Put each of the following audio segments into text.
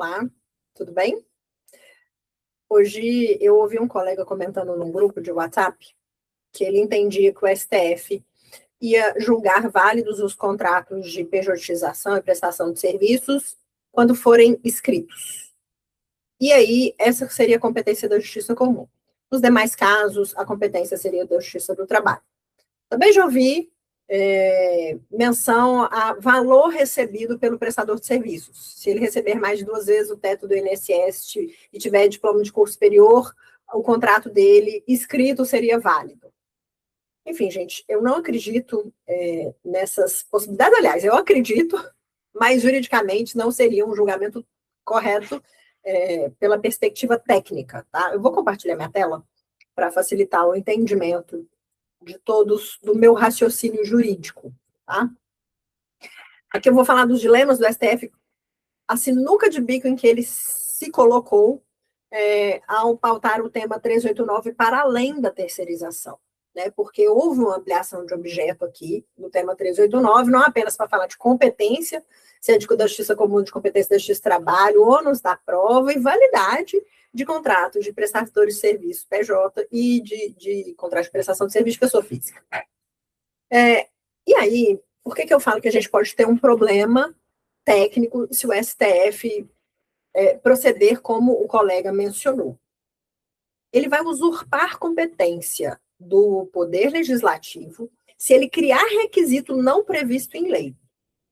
Olá, tudo bem? Hoje eu ouvi um colega comentando num grupo de WhatsApp que ele entendia que o STF ia julgar válidos os contratos de pejotização e prestação de serviços quando forem escritos. E aí, essa seria a competência da Justiça Comum. Nos demais casos, a competência seria da Justiça do Trabalho. Também já ouvi menção a valor recebido pelo prestador de serviços. Se ele receber mais de 2 vezes o teto do INSS e tiver diploma de curso superior, o contrato dele escrito seria válido. Enfim, gente, eu não acredito nessas possibilidades. Aliás, eu acredito, mas juridicamente não seria um julgamento correto pela perspectiva técnica, tá? Eu vou compartilhar minha tela para facilitar o entendimento de todos, do meu raciocínio jurídico, tá? Aqui eu vou falar dos dilemas do STF, a sinuca de bico em que ele se colocou ao pautar o tema 389 para além da terceirização, né? Porque houve uma ampliação de objeto aqui no tema 389, não apenas para falar de competência, síndico da Justiça Comum, de competência da Justiça do Trabalho, ônus da prova e validade de contratos de prestadores de serviço, PJ, e de contrato de prestação de serviço de pessoa física. E aí, por que eu falo que a gente pode ter um problema técnico se o STF proceder como o colega mencionou? Ele vai usurpar competência do Poder Legislativo se ele criar requisito não previsto em lei.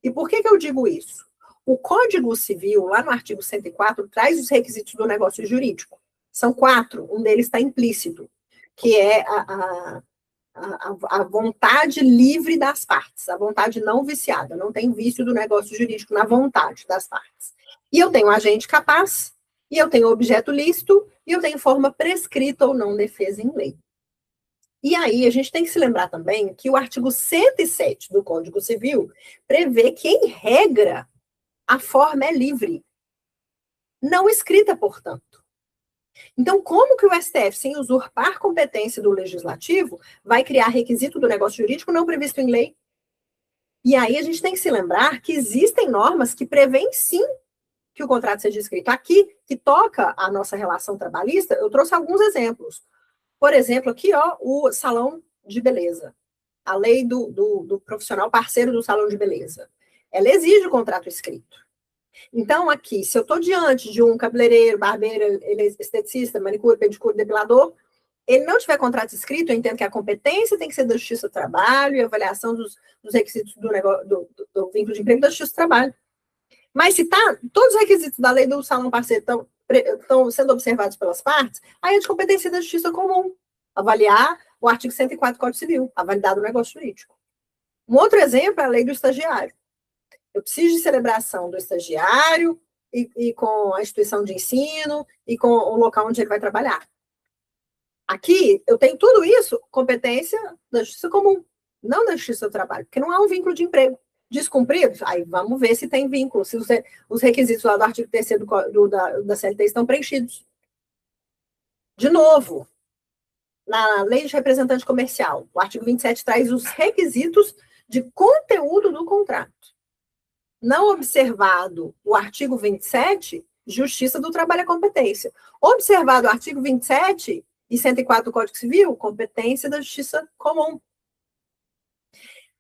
E por que eu digo isso? O Código Civil, lá no artigo 104, traz os requisitos do negócio jurídico. São 4, um deles está implícito, que é a vontade livre das partes, a vontade não viciada, não tem vício do negócio jurídico na vontade das partes. E eu tenho agente capaz, e eu tenho objeto lícito, e eu tenho forma prescrita ou não defesa em lei. E aí, a gente tem que se lembrar também que o artigo 107 do Código Civil prevê que, em regra, a forma é livre, não escrita, portanto. Então, como que o STF, sem usurpar competência do Legislativo, vai criar requisito do negócio jurídico não previsto em lei? E aí, a gente tem que se lembrar que existem normas que prevêem, sim, que o contrato seja escrito. Aqui, que toca a nossa relação trabalhista, eu trouxe alguns exemplos. Por exemplo, aqui, ó, o salão de beleza. A lei do profissional parceiro do salão de beleza. Ela exige o contrato escrito. Então, aqui, se eu estou diante de um cabeleireiro, barbeiro, esteticista, manicure, pedicure, depilador, ele não tiver contrato escrito, eu entendo que a competência tem que ser da Justiça do Trabalho e a avaliação dos requisitos do vínculo de emprego da Justiça do Trabalho. Mas se todos os requisitos da lei do salão parceiro estão sendo observados pelas partes, aí é de competência da Justiça Comum avaliar o artigo 104 do Código Civil, a validade do negócio jurídico. Um outro exemplo é a lei do estagiário. Eu preciso de celebração do estagiário e com a instituição de ensino e com o local onde ele vai trabalhar. Aqui, eu tenho tudo isso, competência da Justiça Comum, não da Justiça do Trabalho, porque não há um vínculo de emprego. Descumpridos? Aí vamos ver se tem vínculo, se os requisitos lá do artigo 3º da CLT estão preenchidos. De novo, na lei de representante comercial, o artigo 27 traz os requisitos de conteúdo do contrato. Não observado o artigo 27, Justiça do Trabalho é competência. Observado o artigo 27 e 104 do Código Civil, competência da Justiça Comum.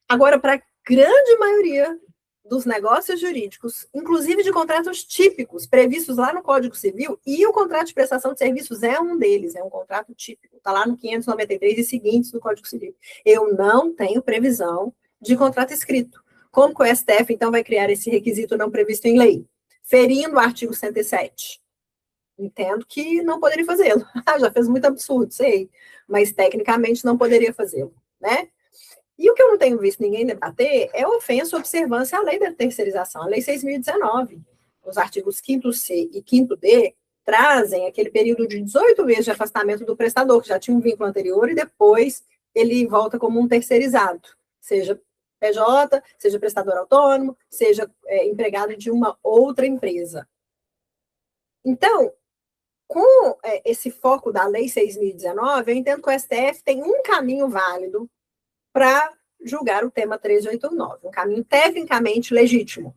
Agora, para a grande maioria dos negócios jurídicos, inclusive de contratos típicos, previstos lá no Código Civil, e o contrato de prestação de serviços é um deles, é um contrato típico, está lá no 593 e seguintes do Código Civil. Eu não tenho previsão de contrato escrito. Como que o STF, então, vai criar esse requisito não previsto em lei? Ferindo o artigo 107. Entendo que não poderia fazê-lo. Já fez muito absurdo, sei, mas tecnicamente não poderia fazê-lo, né? E o que eu não tenho visto ninguém debater é a ofensa à observância à lei da terceirização, a lei 6.019. Os artigos 5º-C e 5º-D trazem aquele período de 18 meses de afastamento do prestador, que já tinha um vínculo anterior, e depois ele volta como um terceirizado, seja PJ, seja prestador autônomo, seja empregado de uma outra empresa. Então, com esse foco da Lei 6.019, eu entendo que o STF tem um caminho válido para julgar o tema 389, um caminho tecnicamente legítimo.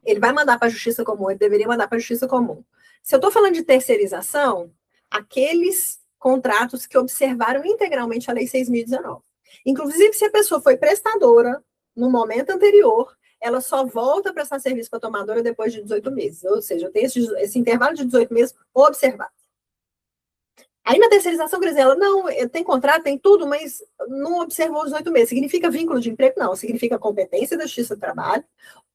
Ele vai mandar para a Justiça Comum, ele deveria mandar para a Justiça Comum. Se eu estou falando de terceirização, aqueles contratos que observaram integralmente a Lei 6.019. Inclusive, se a pessoa foi prestadora no momento anterior, ela só volta a prestar serviço para a tomadora depois de 18 meses. Ou seja, eu tenho esse intervalo de 18 meses observado. Aí na terceirização, quer dizer, ela não, tem contrato, tem tudo, mas não observou os 18 meses. Significa vínculo de emprego? Não. Significa competência da Justiça do Trabalho,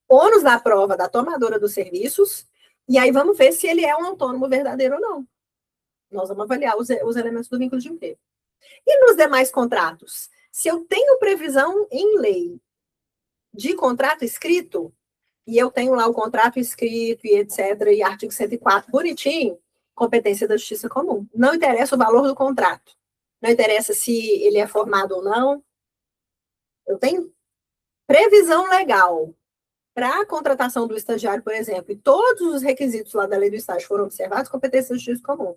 ônus da prova da tomadora dos serviços, e aí vamos ver se ele é um autônomo verdadeiro ou não. Nós vamos avaliar os elementos do vínculo de emprego. E nos demais contratos? Se eu tenho previsão em lei de contrato escrito, e eu tenho lá o contrato escrito e etc., e artigo 104, bonitinho, competência da Justiça Comum. Não interessa o valor do contrato. Não interessa se ele é formado ou não. Eu tenho previsão legal para a contratação do estagiário, por exemplo, e todos os requisitos lá da lei do estágio foram observados, competência da Justiça Comum.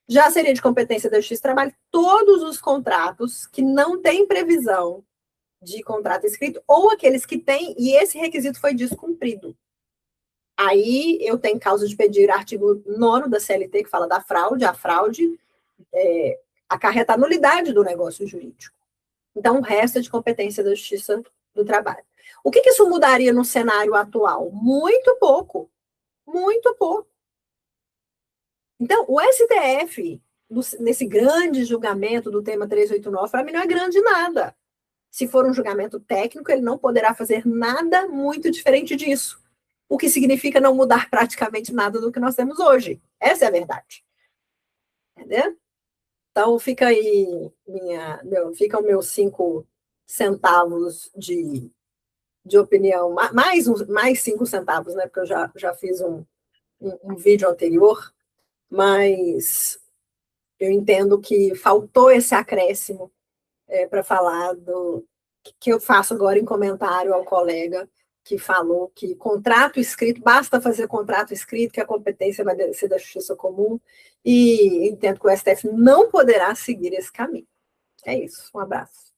Já seria de competência da Justiça do Trabalho todos os contratos que não têm previsão de contrato escrito, ou aqueles que têm, e esse requisito foi descumprido. Aí eu tenho causa de pedir artigo 9º da CLT, que fala da fraude. A fraude acarreta a nulidade do negócio jurídico. Então, o resto é de competência da Justiça do Trabalho. O que isso mudaria no cenário atual? Muito pouco. Muito pouco. Então, o STF, nesse grande julgamento do tema 389, para mim não é grande nada. Se for um julgamento técnico, ele não poderá fazer nada muito diferente disso. O que significa não mudar praticamente nada do que nós temos hoje. Essa é a verdade. Entendeu? Então, fica aí ficam meus 5 centavos de opinião, mais 5 centavos, né? Porque eu já fiz um vídeo anterior, mas eu entendo que faltou esse acréscimo para falar do que eu faço agora em comentário ao colega que falou que contrato escrito, basta fazer contrato escrito, que a competência vai ser da Justiça Comum, e entendo que o STF não poderá seguir esse caminho. É isso, um abraço.